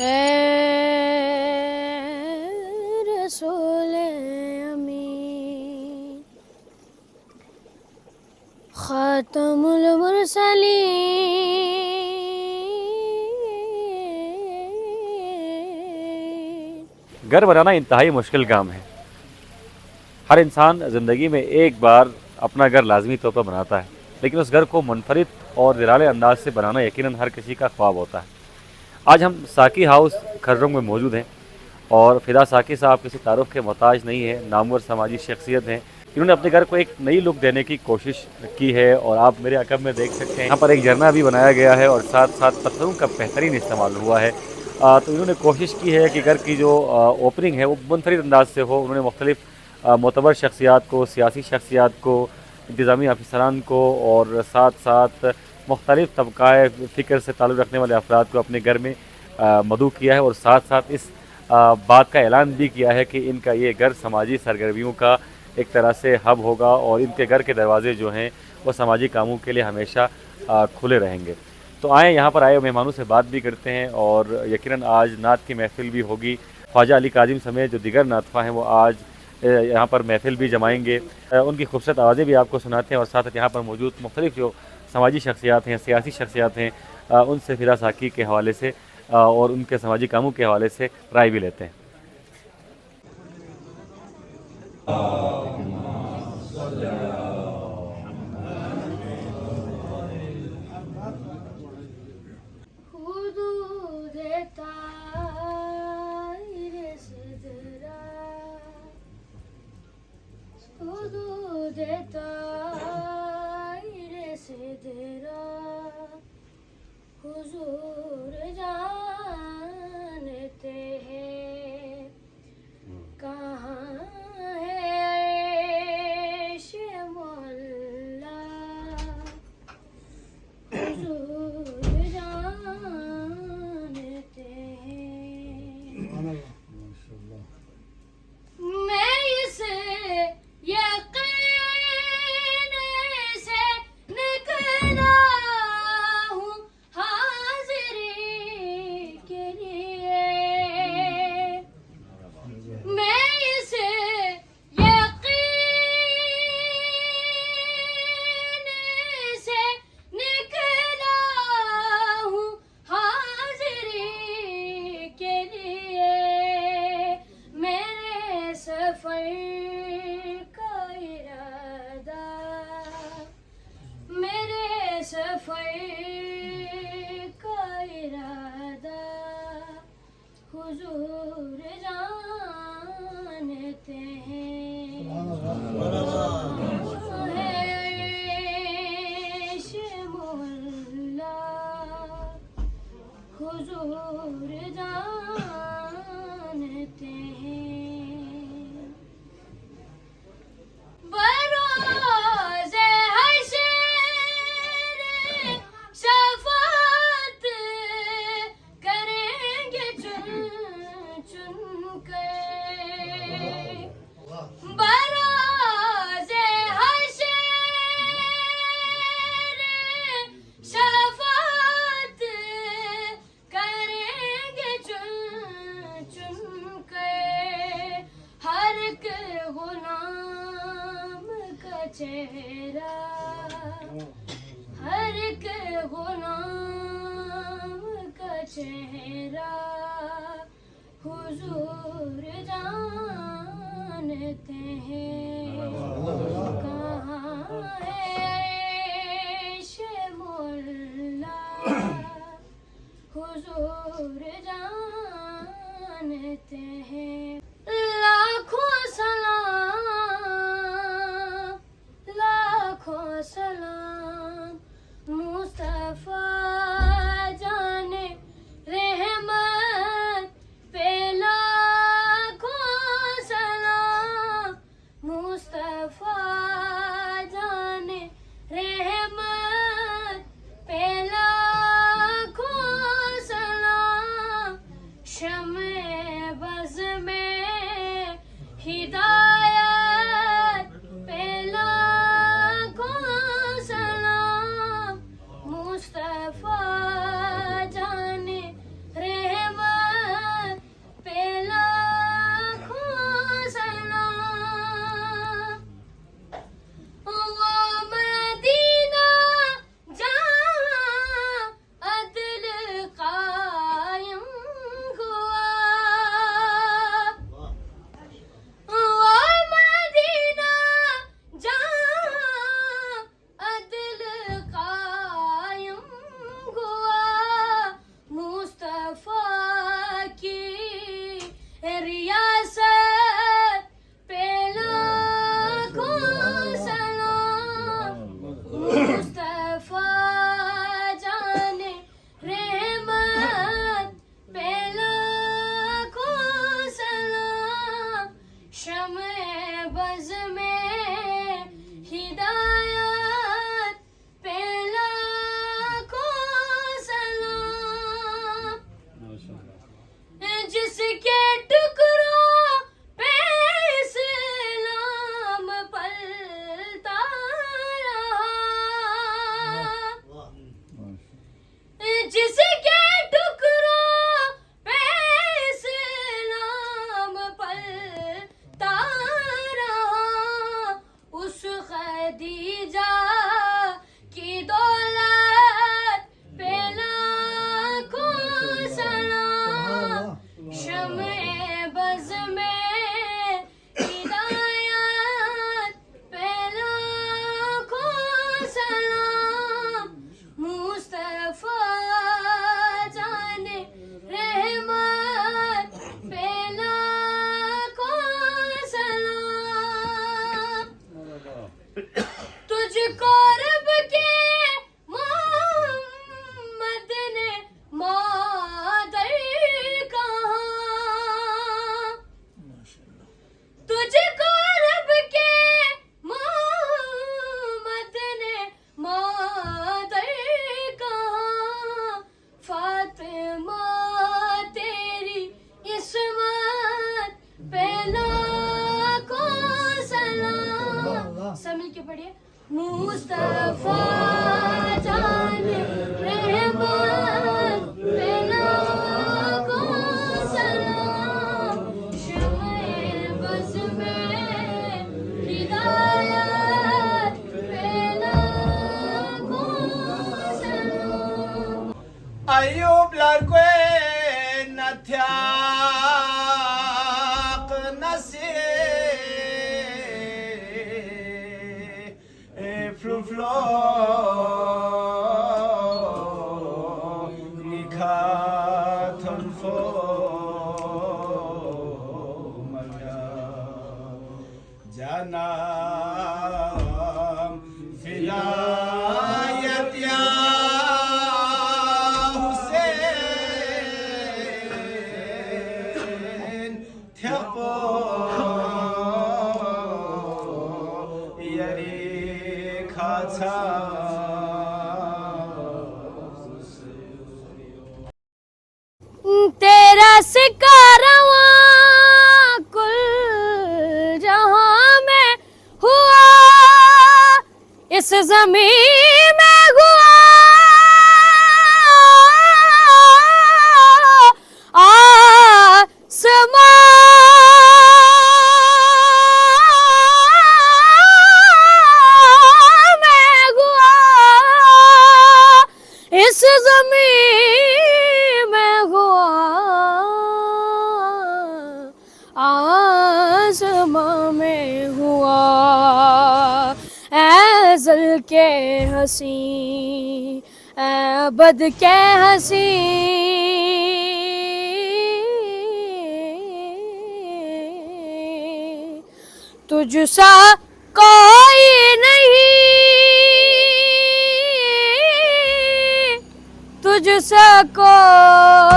اے رسول امین خاتم المرسلین. گھر بنانا انتہائی مشکل کام ہے. ہر انسان زندگی میں ایک بار اپنا گھر لازمی طور پر بناتا ہے، لیکن اس گھر کو منفرد اور نرالے انداز سے بنانا یقیناً ہر کسی کا خواب ہوتا ہے. آج ہم ساکی ہاؤس کھررنگ میں موجود ہیں اور فدا ساکی صاحب کسی تعارف کے محتاج نہیں ہے. نامور سماجی شخصیت ہیں. انہوں نے اپنے گھر کو ایک نئی لک دینے کی کوشش کی ہے اور آپ میرے عقب میں دیکھ سکتے ہیں یہاں پر ایک جھرنا بھی بنایا گیا ہے اور ساتھ ساتھ پتھروں کا بہترین استعمال ہوا ہے. تو انہوں نے کوشش کی ہے کہ گھر کی جو اوپننگ ہے وہ منفرد انداز سے ہو. انہوں نے مختلف معتبر شخصیات کو، سیاسی شخصیات کو، انتظامی افسران کو اور ساتھ ساتھ مختلف طبقۂ فکر سے تعلق رکھنے والے افراد کو اپنے گھر میں مدعو کیا ہے اور ساتھ ساتھ اس بات کا اعلان بھی کیا ہے کہ ان کا یہ گھر سماجی سرگرمیوں کا ایک طرح سے ہب ہوگا اور ان کے گھر کے دروازے جو ہیں وہ سماجی کاموں کے لیے ہمیشہ کھلے رہیں گے. تو آئیں یہاں پر آئے مہمانوں سے بات بھی کرتے ہیں اور یقیناً آج نعت کی محفل بھی ہوگی. خواجہ علی کاظم سمیت جو دیگر نعت خواں ہیں وہ آج یہاں پر محفل بھی جمائیں گے. ان کی خوبصورت آوازیں بھی آپ کو سناتے ہیں اور ساتھ یہاں پر موجود مختلف جو سماجی شخصیات ہیں، سیاسی شخصیات ہیں، ان سے فدا ساکی کے حوالے سے اور ان کے سماجی کاموں کے حوالے سے رائے بھی لیتے ہیں. حدود طائر سدرا حدود طائر سدرا حضور جانتے ہیں کہاں ہے عیش مولا. حضور جانتے ہیں میں اسے یقین سے نکلا ہوں حاضری کے لیے. میں اسے یقین سے نکلا ہوں حاضری کے لیے. میرے سفر کا ارادہ میرے سفر کا ارادہ حضور جانتے ہیں. عیش مولا حضور جانتے ہیں. بروز حشر شفاعت کریں گے چن چن کر. بروز حشر شفاعت کریں گے چن چن کر. ہر ایک غلام کا چہرہ ہر ایک غلام کا چہرہ حضور جانتے ہیں کہاں ہے عیش مولا. حضور جانتے ہیں. لاکھوں سلام لاکھوں سلام مصطفیٰ جانے رحمت پہ. لاکھوں سلام مصطفیٰ جانے رحمت پہ. لاکھوں سلام شمع بز میں ایوب لرگوی نتیاق نسی فلو نکاتن فو جانم فلایت یا حسین تھپو یری کھاچا تیرا سکارواں کل جہاں میں ہوا اس زمین میں ہوا آسمان میں ہوا اس زمین میں ہوا آسمان میں ہوا اے ازل کے حسین اے ابد کے حسین تجھ سا کوئی نہیں تجھ سا کوئی